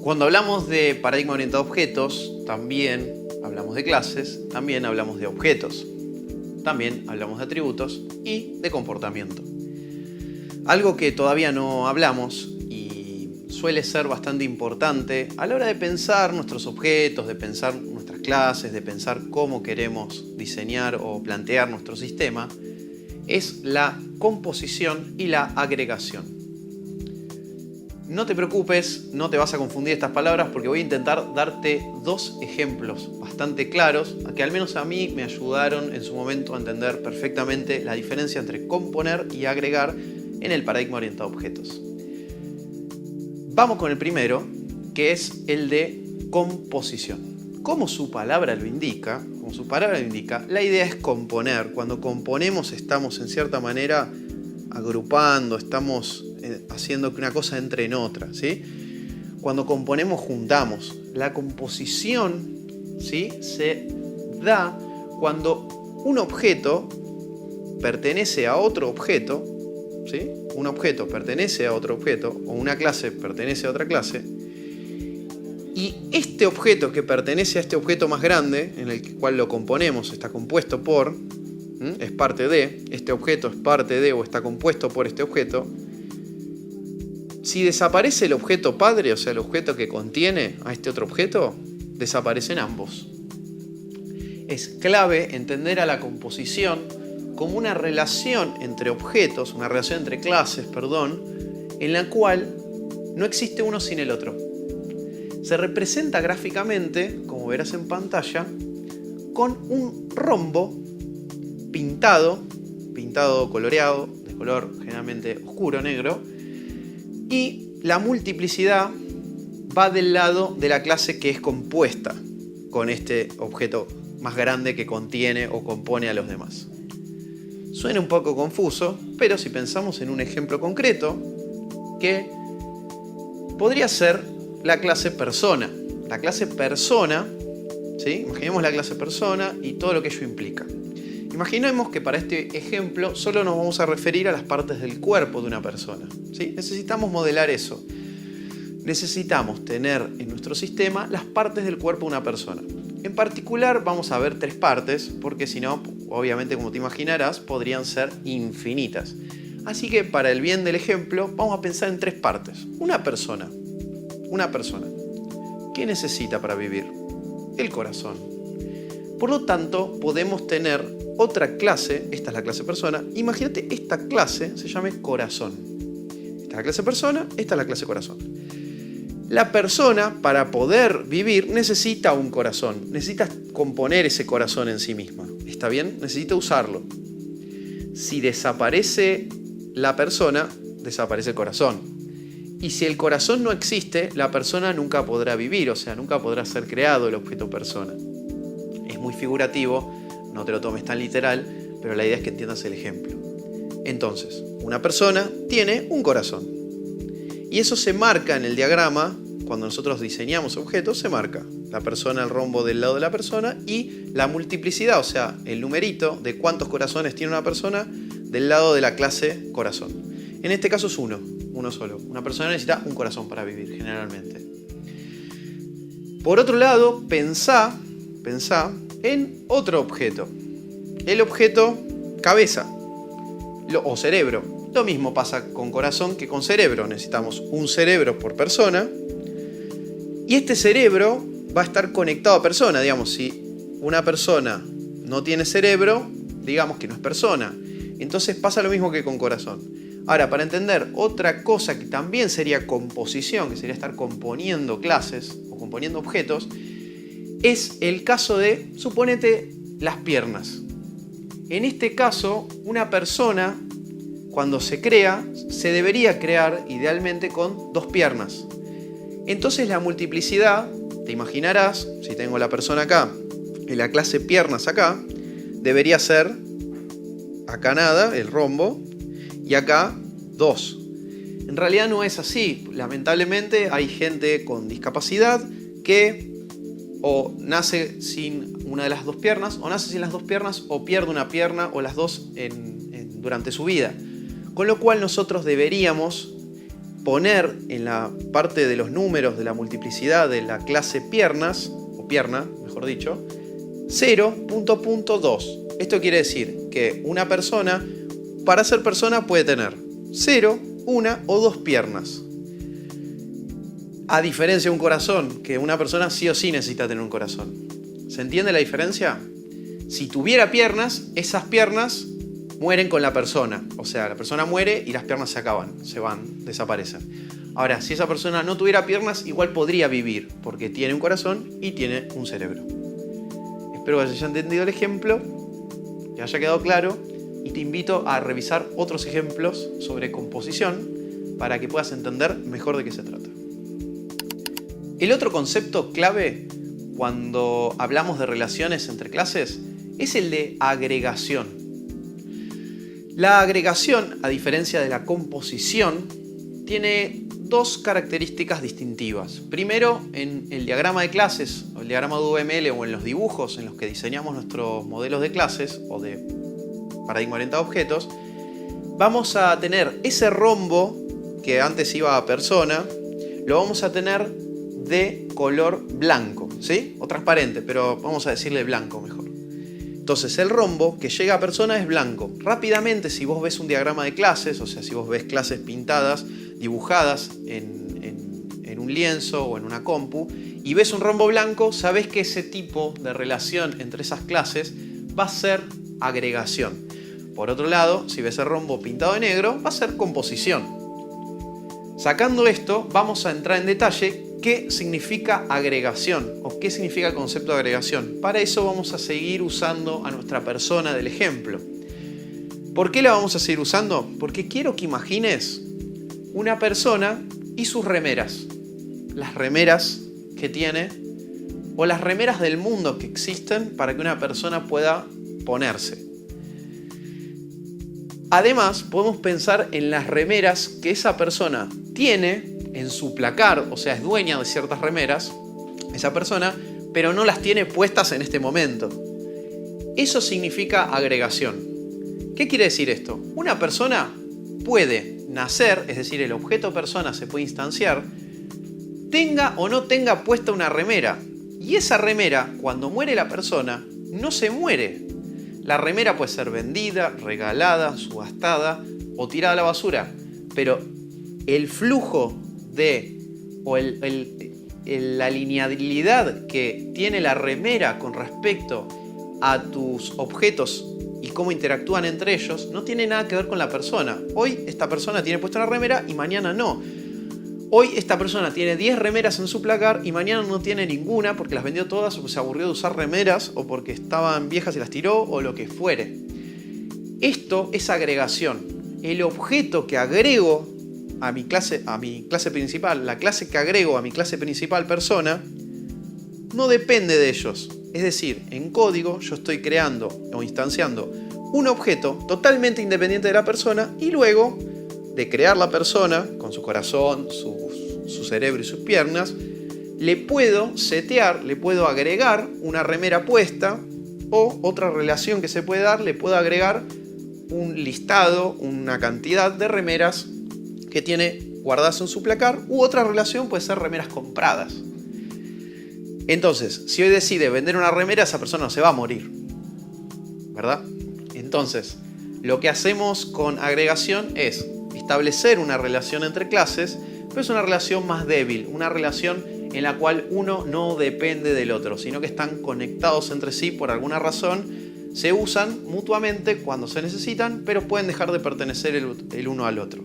Cuando hablamos de paradigma orientado a objetos, también hablamos de clases, también hablamos de objetos, también hablamos de atributos y de comportamiento. Algo que todavía no hablamos y suele ser bastante importante a la hora de pensar nuestros objetos, de pensar nuestras clases, de pensar cómo queremos diseñar o plantear nuestro sistema, es la composición y la agregación. No te preocupes, no te vas a confundir estas palabras porque voy a intentar darte dos ejemplos bastante claros que al menos a mí me ayudaron en su momento a entender perfectamente la diferencia entre componer y agregar en el paradigma orientado a objetos. Vamos con el primero, que es el de composición. Como su palabra lo indica, la idea es componer. Cuando componemos estamos en cierta manera agrupando, estamos haciendo que una cosa entre en otra, ¿sí? Cuando componemos juntamos. La composición, ¿sí?, se da cuando un objeto pertenece a otro objeto, ¿sí? Un objeto pertenece a otro objeto o una clase pertenece a otra clase y este objeto que pertenece a este objeto más grande en el cual lo componemos está compuesto por, es parte de, este objeto es parte de o está compuesto por este objeto. Si desaparece el objeto padre, o sea, el objeto que contiene a este otro objeto, desaparecen ambos. Es clave entender a la composición como una relación entre objetos, una relación entre clases, en la cual no existe uno sin el otro. Se representa gráficamente, como verás en pantalla, con un rombo pintado coloreado, de color generalmente oscuro, negro, y la multiplicidad va del lado de la clase que es compuesta con este objeto más grande que contiene o compone a los demás. Suena un poco confuso, pero si pensamos en un ejemplo concreto, que podría ser la clase persona. La clase persona, ¿sí? Imaginemos la clase persona y todo lo que ello implica. Imaginemos que para este ejemplo solo nos vamos a referir a las partes del cuerpo de una persona, ¿sí? Necesitamos modelar eso. Necesitamos tener en nuestro sistema las partes del cuerpo de una persona. En particular vamos a ver tres partes, porque si no, obviamente como te imaginarás, podrían ser infinitas. Así que para el bien del ejemplo vamos a pensar en tres partes. Una persona. ¿Qué necesita para vivir? El corazón. Por lo tanto, podemos tener otra clase, esta es la clase persona. Imagínate esta clase se llame corazón. Esta es la clase persona, esta es la clase corazón. La persona, para poder vivir, necesita un corazón. Necesita componer ese corazón en sí misma. ¿Está bien? Necesita usarlo. Si desaparece la persona, desaparece el corazón. Y si el corazón no existe, la persona nunca podrá vivir, o sea, nunca podrá ser creado el objeto persona. Es muy figurativo, no te lo tomes tan literal, pero la idea es que entiendas el ejemplo. Entonces, una persona tiene un corazón. Y eso se marca en el diagrama, cuando nosotros diseñamos objetos, se marca la persona, el rombo del lado de la persona y la multiplicidad, o sea, el numerito de cuántos corazones tiene una persona del lado de la clase corazón. En este caso es uno solo. Una persona necesita un corazón para vivir, generalmente. Por otro lado, pensá en otro objeto. El objeto cabeza o cerebro. Lo mismo pasa con corazón que con cerebro. Necesitamos un cerebro por persona. Y este cerebro va a estar conectado a persona. Digamos, si una persona no tiene cerebro, digamos que no es persona. Entonces pasa lo mismo que con corazón. Ahora, para entender otra cosa que también sería composición, que sería estar componiendo clases o componiendo objetos, es el caso de, suponete, las piernas. En este caso, una persona, cuando se crea, se debería crear idealmente con dos piernas. Entonces la multiplicidad, te imaginarás, si tengo la persona acá y la clase piernas acá, debería ser acá nada, el rombo, y acá 2. En realidad no es así. Lamentablemente hay gente con discapacidad que o nace sin una de las dos piernas, o nace sin las dos piernas, o pierde una pierna o las dos durante su vida. Con lo cual nosotros deberíamos poner en la parte de los números de la multiplicidad de la clase piernas, o pierna, mejor dicho, 0.2. Esto quiere decir que una persona, para ser persona, puede tener 0, 1 o 2 piernas. A diferencia de un corazón, que una persona sí o sí necesita tener un corazón. ¿Se entiende la diferencia? Si tuviera piernas, esas piernas mueren con la persona. O sea, la persona muere y las piernas se acaban, se van, desaparecen. Ahora, si esa persona no tuviera piernas, igual podría vivir, porque tiene un corazón y tiene un cerebro. Espero que haya entendido el ejemplo, que haya quedado claro, y te invito a revisar otros ejemplos sobre composición para que puedas entender mejor de qué se trata. El otro concepto clave cuando hablamos de relaciones entre clases es el de agregación. La agregación, a diferencia de la composición, tiene dos características distintivas. Primero, en el diagrama de clases, o el diagrama de UML, o en los dibujos en los que diseñamos nuestros modelos de clases o de paradigma orientado a objetos, vamos a tener ese rombo que antes iba a persona, lo vamos a tener de color blanco, ¿sí? O transparente, pero vamos a decirle blanco mejor. Entonces el rombo que llega a persona es blanco. Rápidamente, si vos ves un diagrama de clases, o sea, si vos ves clases pintadas, dibujadas en un lienzo o en una compu, y ves un rombo blanco, sabés que ese tipo de relación entre esas clases va a ser agregación. Por otro lado, si ves el rombo pintado de negro, va a ser composición. Sacando esto, vamos a entrar en detalle qué significa agregación o qué significa el concepto de agregación. Para eso vamos a seguir usando a nuestra persona del ejemplo. ¿Por qué la vamos a seguir usando? Porque quiero que imagines una persona y sus remeras. Las remeras que tiene o las remeras del mundo que existen para que una persona pueda ponerse. Además, podemos pensar en las remeras que esa persona tiene en su placar, o sea, es dueña de ciertas remeras, esa persona, pero no las tiene puestas en este momento. Eso significa agregación. ¿Qué quiere decir esto? Una persona puede nacer, es decir, el objeto persona se puede instanciar, tenga o no tenga puesta una remera. Y esa remera, cuando muere la persona, no se muere. La remera puede ser vendida, regalada, subastada o tirada a la basura. Pero el flujo o la linealidad que tiene la remera con respecto a tus objetos y cómo interactúan entre ellos no tiene nada que ver con la persona. Hoy esta persona tiene puesta una remera y mañana no. Hoy esta persona tiene 10 remeras en su placar y mañana no tiene ninguna porque las vendió todas o se aburrió de usar remeras o porque estaban viejas y las tiró o lo que fuere. Esto es agregación. El objeto que agrego a mi clase principal, la clase que agrego a mi clase principal persona, no depende de ellos. Es decir, en código yo estoy creando o instanciando un objeto totalmente independiente de la persona y luego de crear la persona con su corazón, su cerebro y sus piernas, le puedo setear, le puedo agregar una remera puesta o otra relación que se puede dar, le puedo agregar un listado, una cantidad de remeras que tiene guardadas en su placar, u otra relación puede ser remeras compradas. Entonces, si hoy decide vender una remera, esa persona no se va a morir, ¿verdad? Entonces, lo que hacemos con agregación es establecer una relación entre clases, pero es una relación más débil, una relación en la cual uno no depende del otro, sino que están conectados entre sí por alguna razón, se usan mutuamente cuando se necesitan, pero pueden dejar de pertenecer el uno al otro.